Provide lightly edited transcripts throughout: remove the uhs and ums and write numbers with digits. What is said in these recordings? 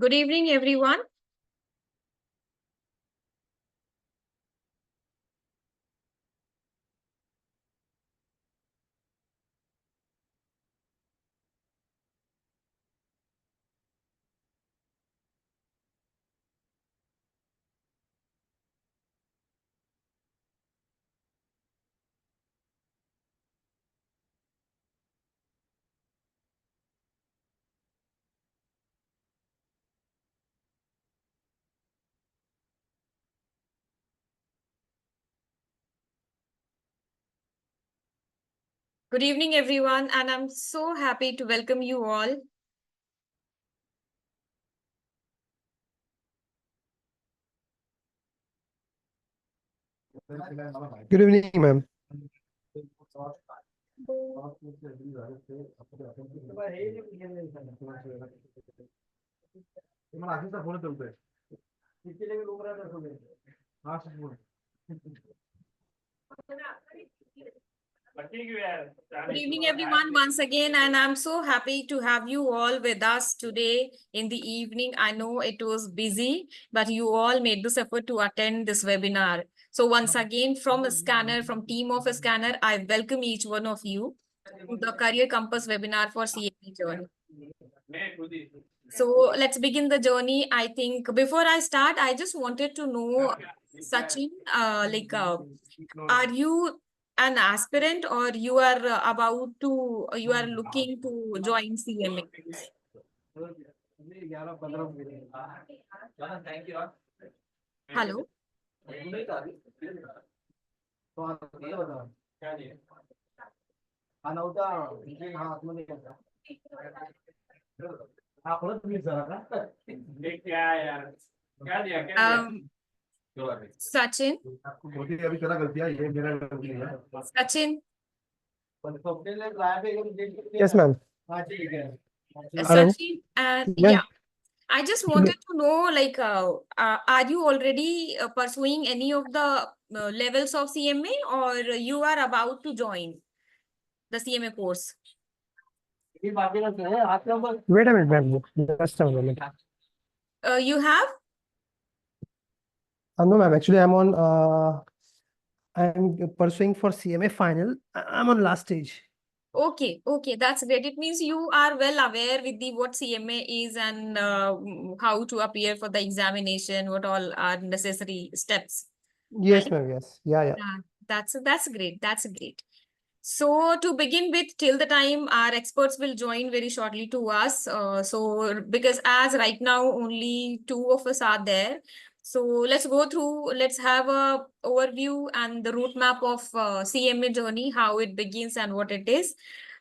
Good evening, everyone. Good evening, everyone, and I'm so happy to welcome you all. Good evening, ma'am. Good evening, everyone, once again, and I'm so happy to have you all with us today in the evening. I know it was busy, but you all made this effort to attend this webinar. So once again, from a scanner, from team of a scanner, I welcome each one of you to the Career Compass webinar for CME journey. So let's begin the journey. I think before I start, I just wanted to know, Sachin, are you an aspirant or you are you are looking to join CMA? Hello? Um, Sachin, Sachin, Yes, ma'am. Hello. Sachin, and Yeah. yeah, I just wanted to know, are you already pursuing any of the levels of CMA or you are about to join the CMA course? Wait a minute, ma'am. Just a moment. You have? No, ma'am. Actually, I'm pursuing for CMA final. I'm on last stage. Okay, okay, that's great. It means you are well aware with the what CMA is and how to appear for the examination, what all are necessary steps, Yes, right? ma'am. Yes. Yeah, yeah. Yeah, that's great. That's great. So to begin with, till the time our experts will join very shortly to us. So because as right now only two of us are there, so let's go through. Let's have a overview and the roadmap of CMA journey, how it begins and what it is.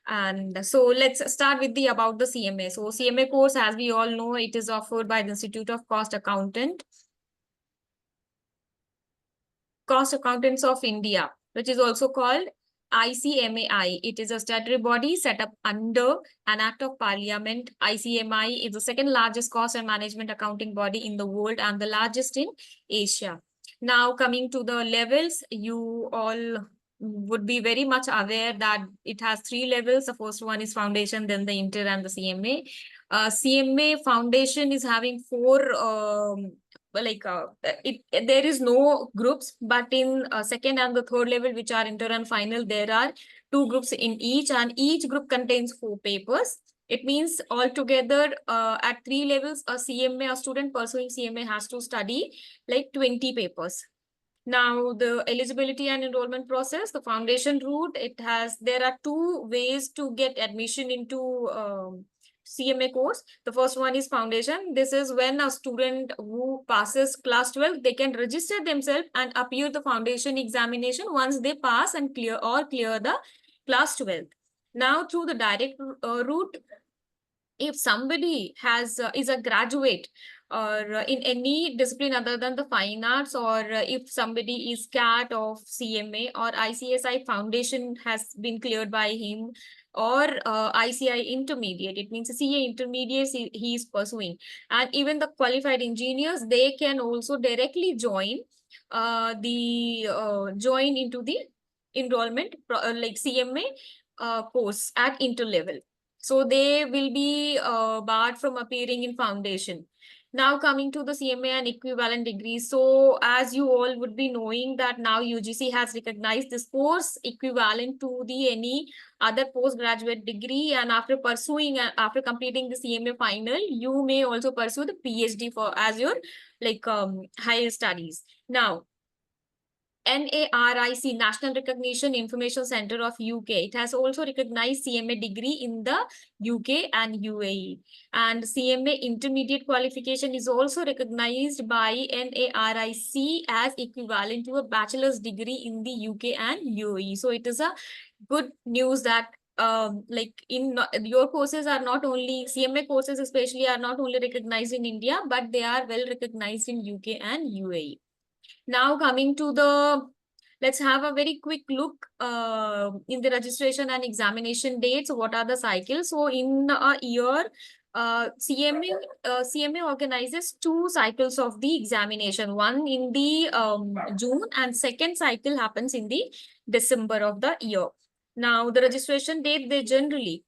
And so let's start with the about the CMA. So CMA course, as we all know, it is offered by the Institute of Cost Accountants of India, which is also called ICMAI. It is a statutory body set up under an act of parliament. ICMAI is the second largest cost and management accounting body in the world and the largest in Asia. Now, coming to the levels, you all would be very much aware that it has three levels. The first one is foundation, then the inter and the CMA. CMA foundation is having four there is no groups, but in second and the third level, which are inter and final, there are two groups in each, and each group contains 4 papers. It means altogether at 3 levels, a student pursuing CMA has to study like 20 papers. Now, the eligibility and enrollment process, the foundation route, there are two ways to get admission into CMA course. The first one is foundation. This is when a student who passes class 12, they can register themselves and appear the foundation examination once they pass and clear the class 12. Now, through the direct route, if somebody is a graduate or in any discipline other than the fine arts, or if somebody is CAT of CMA or ICSI foundation has been cleared by him, or ICI intermediate, it means CA intermediate he is pursuing, and even the qualified engineers, they can also directly join into the enrollment like CMA course at inter level. So they will be barred from appearing in foundation. Now coming to the CMA and equivalent degrees. So as you all would be knowing that now UGC has recognized this course equivalent to the any other postgraduate degree, and after pursuing after completing the CMA final, you may also pursue the PhD for as your like higher studies. Now NARIC, National Recognition Information Center of UK. It has also recognized CMA degree in the UK and UAE. And CMA intermediate qualification is also recognized by NARIC as equivalent to a bachelor's degree in the UK and UAE. So it is a good news that like in your courses are not only CMA courses especially are not only recognized in India, but they are well recognized in UK and UAE. Now coming to the, let's have a very quick look in the registration and examination dates. What are the cycles? So in a year, CMA organizes 2 cycles of the examination. One in the June and second cycle happens in the December of the year. Now the registration date, they generally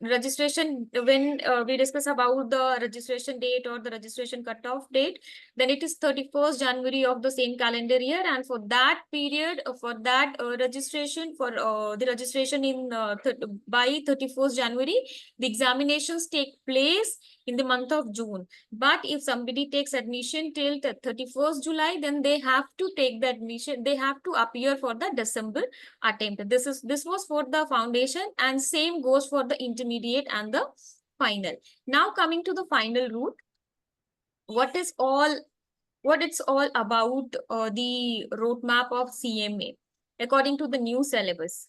registration, when we discuss about the registration date or the registration cutoff date, then it is 31st January of the same calendar year. And for that period, for that registration, for the registration in by 31st January, the examinations take place in the month of June. But if somebody takes admission till 31st July, then they have to take the admission, they have to appear for the December attempt. This was for the foundation, and same goes for the intermediate and the final. Now coming to the final route, what it's all about, the roadmap of CMA according to the new syllabus.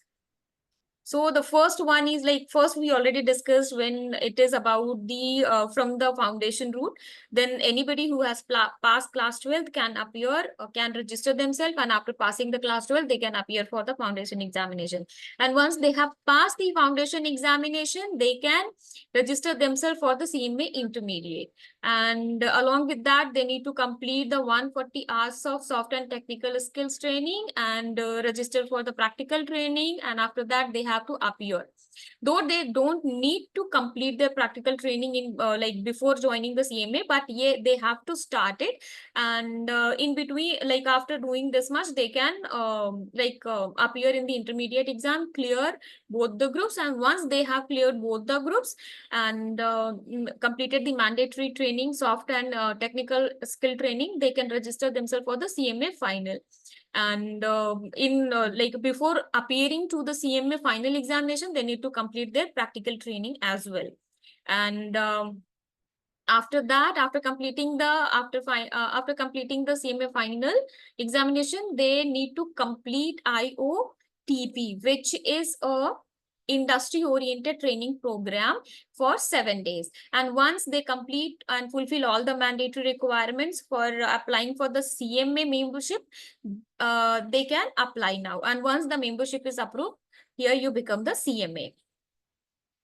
So the first one is like, first we already discussed when it is about the from the foundation route, then anybody who has passed class 12 can appear or can register themselves, and after passing the class 12 they can appear for the foundation examination. And once they have passed the foundation examination, they can register themselves for the CMA intermediate. And along with that, they need to complete the 140 hours of soft and technical skills training and register for the practical training. And after that, they have to appear. Though they don't need to complete their practical training in like before joining the CMA, but yeah, they have to start it. And in between, like after doing this much, they can appear in the intermediate exam, clear both the groups. And once they have cleared both the groups and completed the mandatory training, soft and technical skill training, they can register themselves for the CMA final. And like before appearing to the CMA final examination, they need to complete their practical training as well. And after that, after completing the CMA final examination, they need to complete IOTP, which is a industry oriented training program for 7 days. And once they complete and fulfill all the mandatory requirements for applying for the CMA membership, they can apply now. And once the membership is approved, here you become the CMA.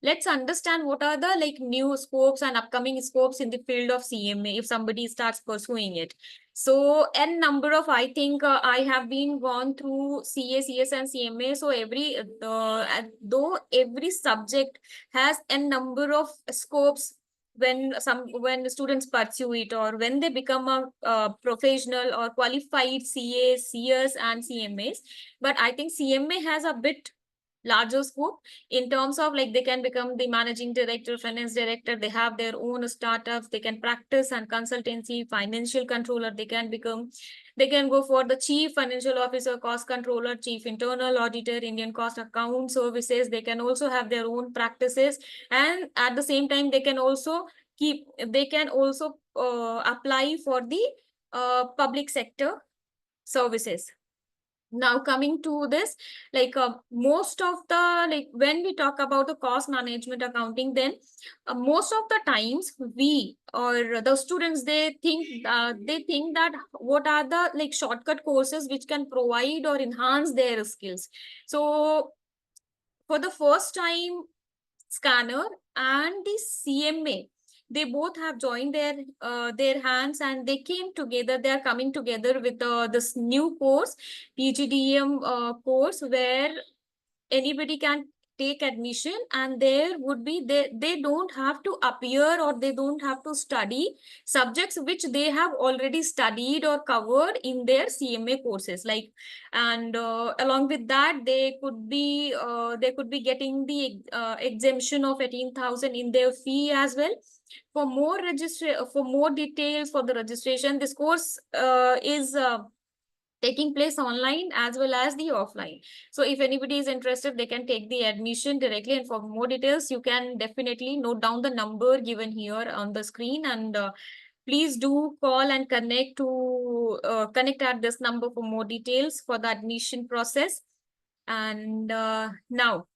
Let's understand what are the like new scopes and upcoming scopes in the field of CMA if somebody starts pursuing it. So n number of, I think I have been gone through CA, CS and CMA. So every though every subject has n number of scopes when students pursue it, or when they become a professional or qualified CA, CS and CMAs. But I think CMA has a bit larger scope in terms of like they can become the managing director, finance director, they have their own startups, they can practice and consultancy, financial controller, they can go for the chief financial officer, cost controller, chief internal auditor, Indian cost account services. They can also have their own practices, and at the same time they can also apply for the public sector services. Now coming to this, like most of the, like when we talk about the cost management accounting, then most of the times we or the students, they think that what are the like shortcut courses which can provide or enhance their skills. So for the first time, Scanner and the CMA, they both have joined their hands, and they came together. They are coming together with this new course, PGDM course, where anybody can take admission, and there would be they don't have to appear or they don't have to study subjects which they have already studied or covered in their CMA courses, like, and along with that they could be getting the exemption of 18,000 in their fee as well. For more details for the registration, this course is taking place online as well as the offline. So if anybody is interested, they can take the admission directly, and for more details you can definitely note down the number given here on the screen, and please do call and connect at this number for more details for the admission process. And now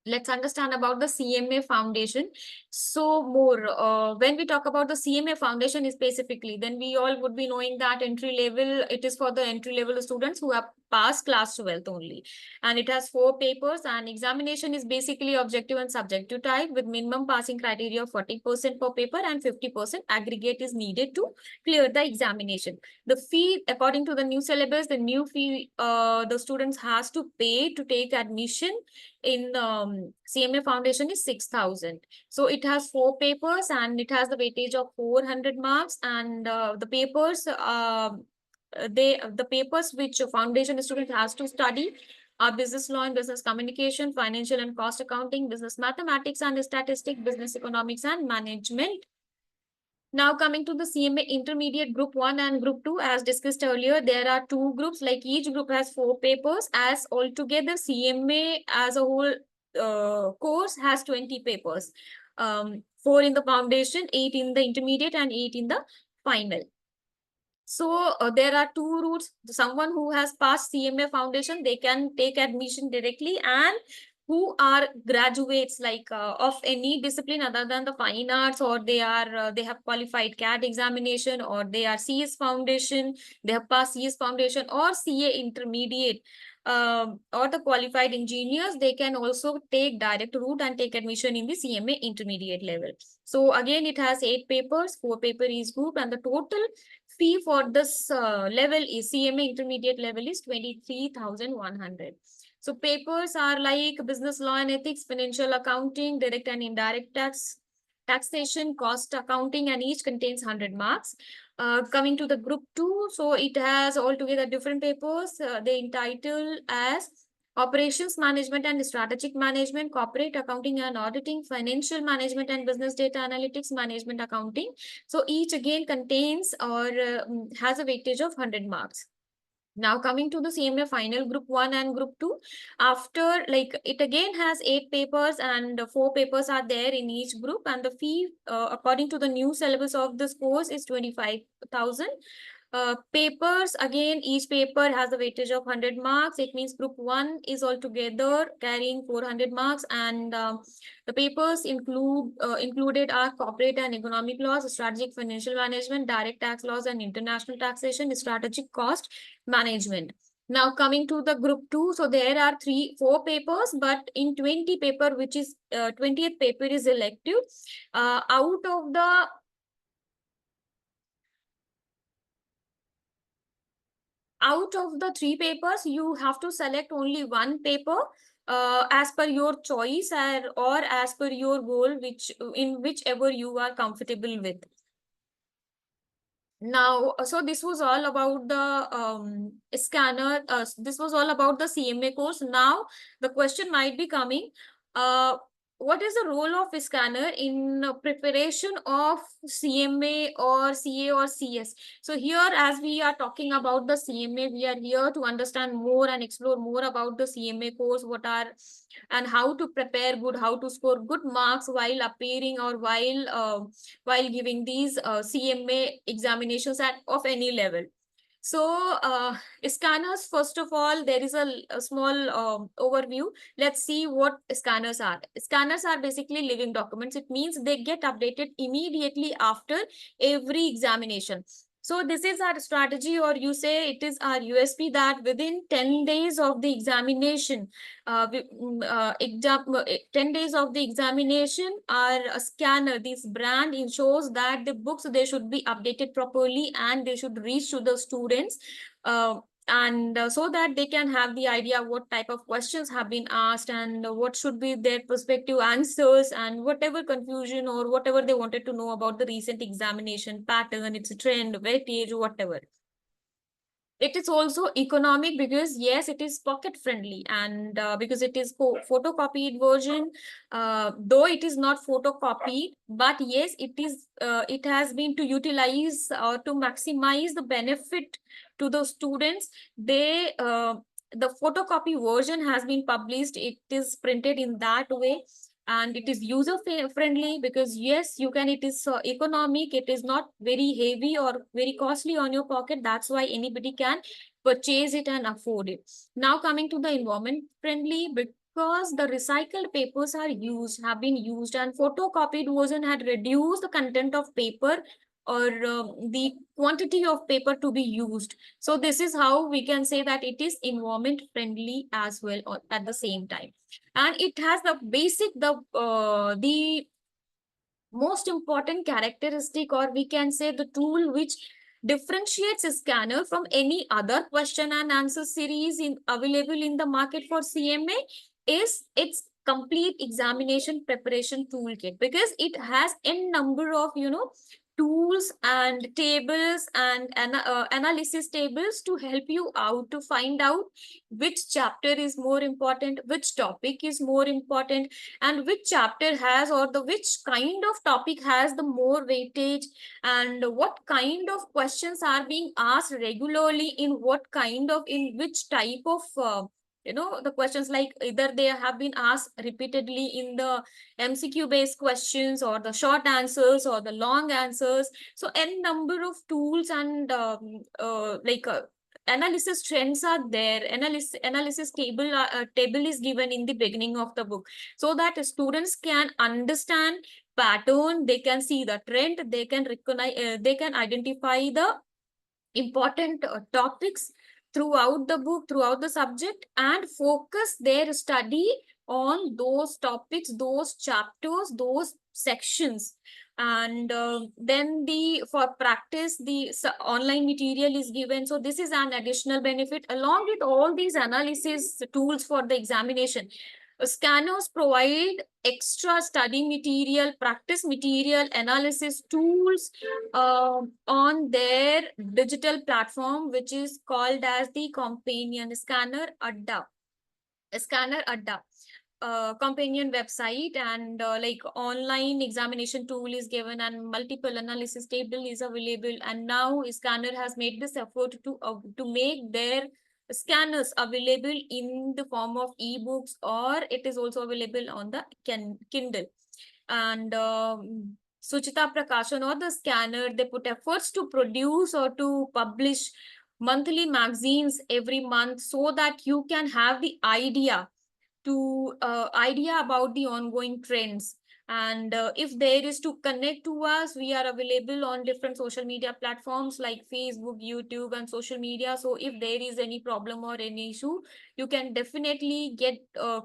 let's understand about the CMA Foundation. So more, when we talk about the CMA Foundation specifically, then we all would be knowing that entry level, it is for the entry level students who have passed class 12th only. And it has 4 papers, and examination is basically objective and subjective type with minimum passing criteria of 40% per paper and 50% aggregate is needed to clear the examination. The fee, according to the new syllabus, the new fee the students has to pay to take admission in CMA Foundation is 6,000. So it has 4 papers and it has the weightage of 400 marks, and the papers the papers which a foundation student has to study are business law and business communication, financial and cost accounting, business mathematics and statistics, business economics and management. Now coming to the CMA Intermediate Group 1 and Group 2, as discussed earlier, there are 2 groups, like each group has 4 papers, as altogether CMA as a whole course has 20 papers. 4 in the foundation, 8 in the intermediate and 8 in the final. So there are 2 routes. Someone who has passed CMA Foundation, they can take admission directly, and who are graduates like of any discipline other than the fine arts, or they have qualified CAT examination, or they are CS Foundation, they have passed CS Foundation or CA Intermediate, or the qualified engineers, they can also take direct route and take admission in the CMA Intermediate level. So again, it has 8 papers, 4 paper each group, and the total fee for this level is CMA Intermediate level is 23,100. So papers are like business law and ethics, financial accounting, direct and indirect taxation, cost accounting, and each contains 100 marks. Coming to the group 2, so it has altogether different papers. They entitle as operations management and strategic management, corporate accounting and auditing, financial management and business data analytics, management accounting. So each again contains or has a weightage of 100 marks. Now coming to the CMA final Group 1 and Group 2, after, like, it again has 8 papers and 4 papers are there in each group, and the fee according to the new syllabus of this course is 25,000. Papers, again, each paper has a weightage of 100 marks. It means Group 1 is altogether carrying 400 marks, and the papers included are corporate and economic laws, strategic financial management, direct tax laws and international taxation, strategic cost management. Now coming to the Group 2, so there are 4 papers, but in 20 paper, which is 20th paper is elective. Out of the 3 papers, you have to select only 1 paper as per your choice, or as per your goal, in whichever you are comfortable with. Now, so this was all about the scanner. This was all about the CMA course. Now, the question might be coming, what is the role of a scanner in preparation of CMA or CA or CS? So here, as we are talking about the CMA, we are here to understand more and explore more about the CMA course, and how to prepare good, how to score good marks while appearing or while giving these CMA examinations of any level. So scanners, first of all, there is a small overview. Let's see what scanners are. Scanners are basically living documents. It means they get updated immediately after every examination. So this is our strategy, or you say it is our USP, that within 10 days of the examination, 10 days of the examination, our scanner, this brand, ensures that the books, they should be updated properly and they should reach to the students and so that they can have the idea what type of questions have been asked and what should be their prospective answers, and whatever confusion or whatever they wanted to know about the recent examination pattern, its trend, weightage, whatever. It is also economic because yes, it is pocket friendly, and because it is photocopied version, though it is not photocopied, but yes, it has been to utilize or to maximize the benefit to the students. The photocopy version has been published, it is printed in that way, and it is user friendly because yes, you can, it is economic, it is not very heavy or very costly on your pocket. That's why anybody can purchase it and afford it. Now coming to the environment friendly, because the recycled papers are used, have been used, and photocopied version had reduced the content of paper or the quantity of paper to be used. So this is how we can say that it is environment friendly as well at the same time. And it has the basic, the most important characteristic, or we can say the tool which differentiates a scanner from any other question and answer series available in the market for CMA, is its complete examination preparation toolkit, because it has n number of tools and tables and analysis tables to help you out to find out which chapter is more important, which topic is more important, and which chapter has, or the which kind of topic has the more weightage, and what kind of questions are being asked regularly in what kind of, in which type of the questions, like either they have been asked repeatedly in the MCQ based questions, or the short answers, or the long answers. So n number of tools and analysis trends are there. Analysis table is given in the beginning of the book, so that students can understand pattern, they can see the trend, they can recognize, they can identify the important topics throughout the book, throughout the subject, and focus their study on those topics, those chapters, those sections. And then the for practice, the online material is given. So this is an additional benefit along with all these analysis tools for the examination. Scanners provide extra study material, practice material, analysis tools on their digital platform, which is called as the Companion Scanner Adda. Scanner Adda. Companion website, and like online examination tool is given, and multiple analysis table is available. And now Scanner has made this effort to make their scanners available in the form of ebooks, or it is also available on the Kindle. And Suchita Prakashan, or the Scanner, they put efforts to produce or to publish monthly magazines every month, so that you can have the idea about the ongoing trends. And if there is to connect to us, we are available on different social media platforms like Facebook, YouTube, and social media. So if there is any problem or any issue, you can definitely get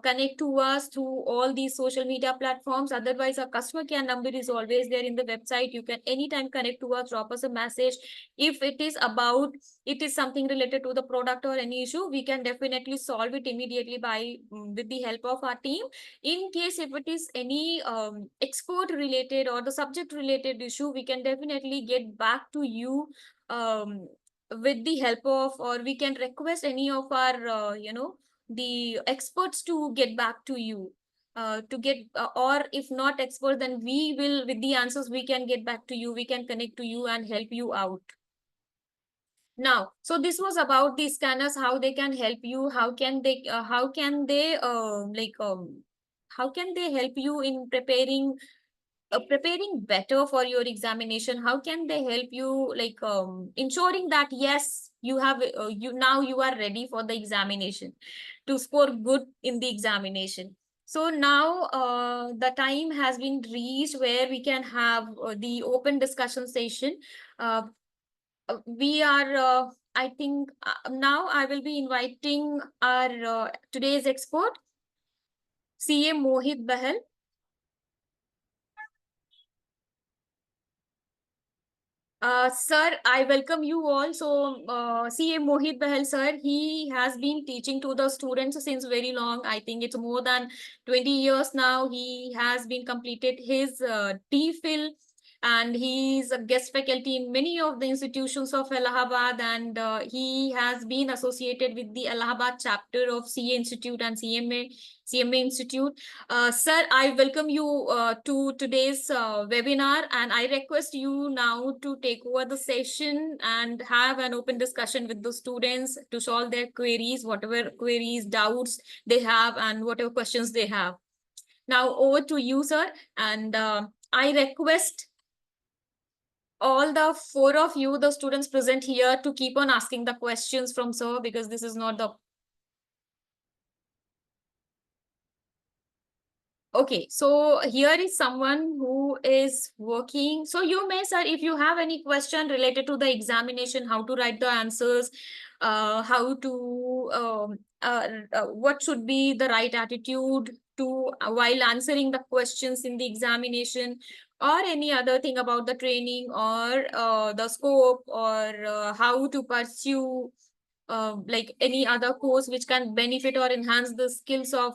connect to us through all these social media platforms. Otherwise, our customer care number is always there in the website. You can anytime connect to us, drop us a message. If it is something related to the product or any issue, we can definitely solve it immediately by with the help of our team. In case if it is any export related or the subject related issue, we can definitely get back to you with the help of, or we can request any of our the experts to get back to you to get or if not expert, then we will, with the answers, we can get back to you, we can connect to you and help you out. Now, so this was about the scanners, how they can help you, how can they how can they help you in preparing better for your examination. How can they help you, like ensuring that yes, you have you are ready for the examination to score good in the examination. So now the time has been reached where we can have the open discussion session. We are I think now I will be inviting our today's expert, CA Mohit Bahal. Sir, I welcome you all. So, CA Mohit Bahal, sir, he has been teaching to the students since very long. I think it's more than 20 years now. He has been completed his DPhil, and he's a guest faculty in many of the institutions of Allahabad, and he has been associated with the Allahabad chapter of CA Institute and CMA Institute. Sir, I welcome you to today's webinar, and I request you now to take over the session and have an open discussion with the students to solve their queries, whatever queries, doubts they have, and whatever questions they have. Now, over to you, sir, and I request all the four of you, the students present here, to keep on asking the questions from sir, because this is not the Okay, so here is someone who is working. So you may, sir, if you have any question related to the examination, how to write the answers, how to, what should be the right attitude to while answering the questions in the examination, or any other thing about the training or the scope, or how to pursue like any other course which can benefit or enhance the skills of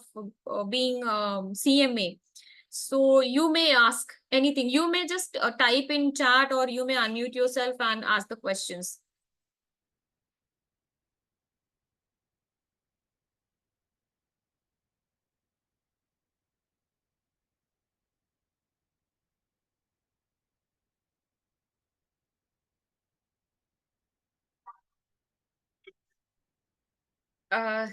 being CMA. So you may ask anything. You may just type in chat, or you may unmute yourself and ask the questions. Uh,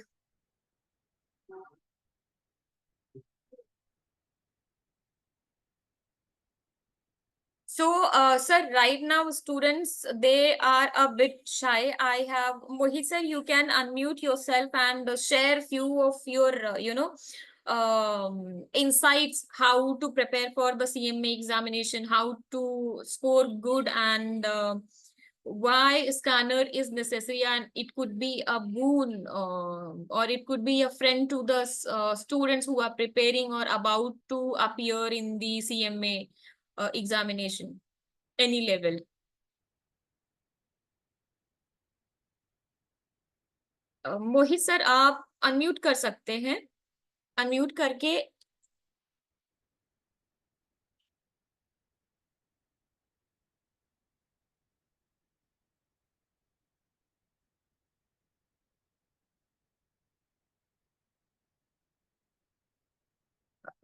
So, sir, right now students, they are a bit shy. I have Mohit sir, you can unmute yourself and share few of your, insights, how to prepare for the CMA examination, how to score good, and why scanner is necessary, and it could be a boon, or it could be a friend to the students who are preparing or about to appear in the CMA examination, any level. Mohit sir, आप unmute कर सकते हैं, unmute करके।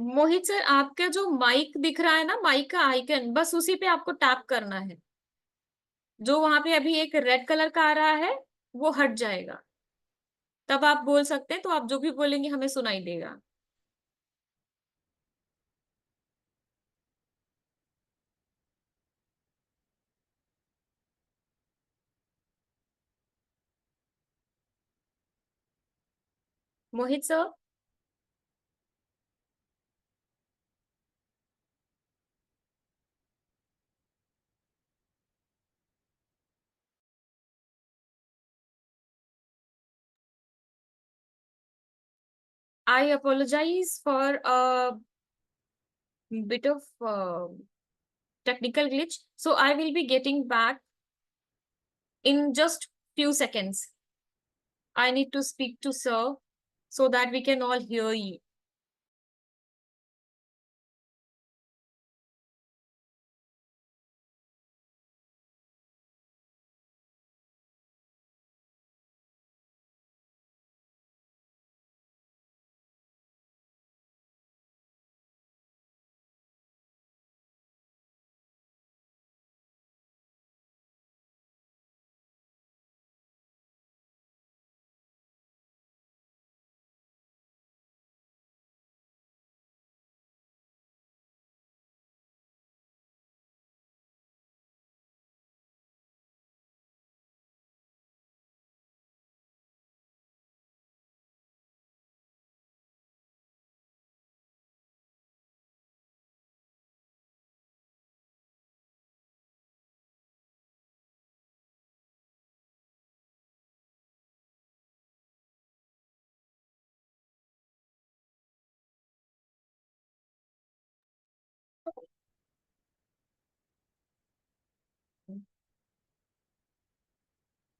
मोहित sir, आपका जो mic दिख रहा है ना, माइक का आइकन, बस उसी पे आपको टैप करना है। जो वहां पे अभी एक रेड कलर का आ रहा है, वो हट जाएगा, तब आप बोल सकते हैं। तो आप जो भी बोलेंगे हमें सुनाई देगा। मोहित sir, I apologize for a bit of technical glitch. So I will be getting back in just few seconds. I need to speak to sir so that we can all hear you.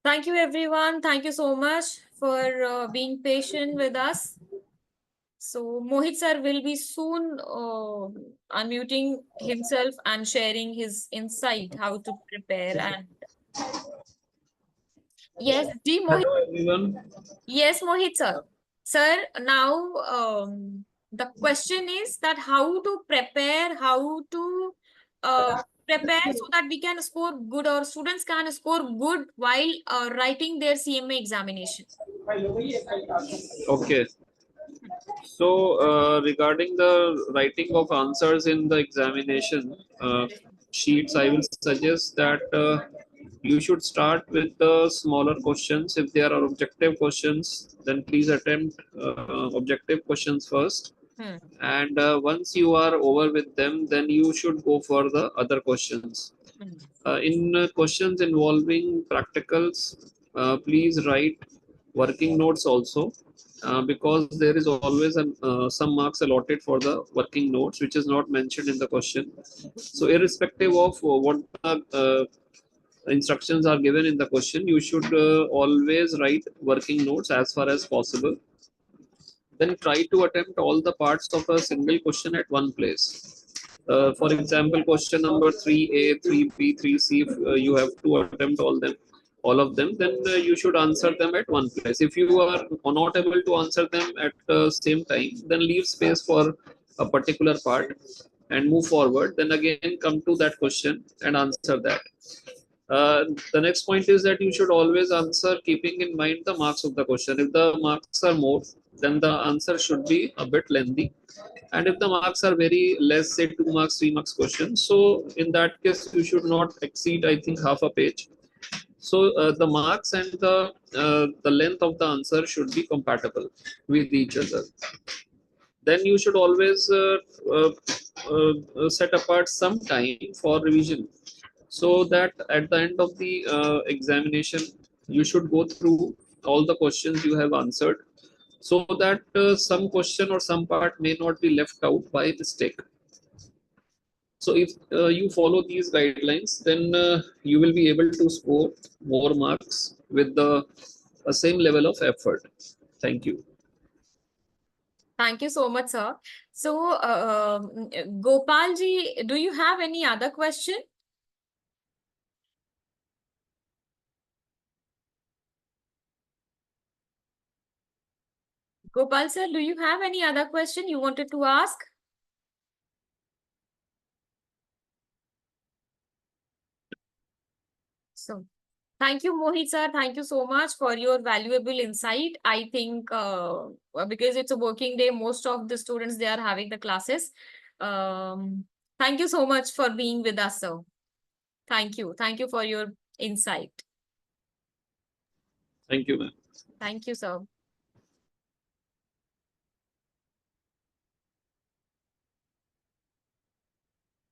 Thank you, everyone. Thank you so much for being patient with us. So Mohit sir will be soon unmuting himself and sharing his insight how to prepare. And yes, Mohit. Hello everyone. Yes, Mohit sir. Sir, now the question is that how to prepare, how to prepare so that we can score good, or students can score good while writing their CMA examination. Okay. So regarding the writing of answers in the examination sheets, I will suggest that you should start with the smaller questions. If there are objective questions, then please attempt objective questions first. Hmm. And once you are over with them, then you should go for the other questions. In questions involving practicals, please write working notes also, because there is always some marks allotted for the working notes, which is not mentioned in the question. So irrespective of what instructions are given in the question, you should always write working notes as far as possible. Then try to attempt all the parts of a single question at one place. For example, question number 3A, 3B, 3C, if you have to attempt all of them, then you should answer them at one place. If you are not able to answer them at the same time, then leave space for a particular part and move forward. Then again come to that question and answer that. The next point is that you should always answer keeping in mind the marks of the question. If the marks are more, then the answer should be a bit lengthy. And if the marks are very less, say 2 marks, 3 marks question, so in that case, you should not exceed, I think, half a page. So the marks and the length of the answer should be compatible with each other. Then you should always set apart some time for revision, so that at the end of the examination, you should go through all the questions you have answered, so that some question or some part may not be left out by mistake. So if you follow these guidelines, then you will be able to score more marks with the same level of effort. Thank you. Thank you so much, sir. So, Gopal ji, do you have any other question? Gopal sir, do you have any other question you wanted to ask? So, thank you, Mohit sir. Thank you so much for your valuable insight. I think because it's a working day, most of the students, they are having the classes. Thank you so much for being with us, sir. Thank you. Thank you for your insight. Thank you, ma'am. Thank you, sir.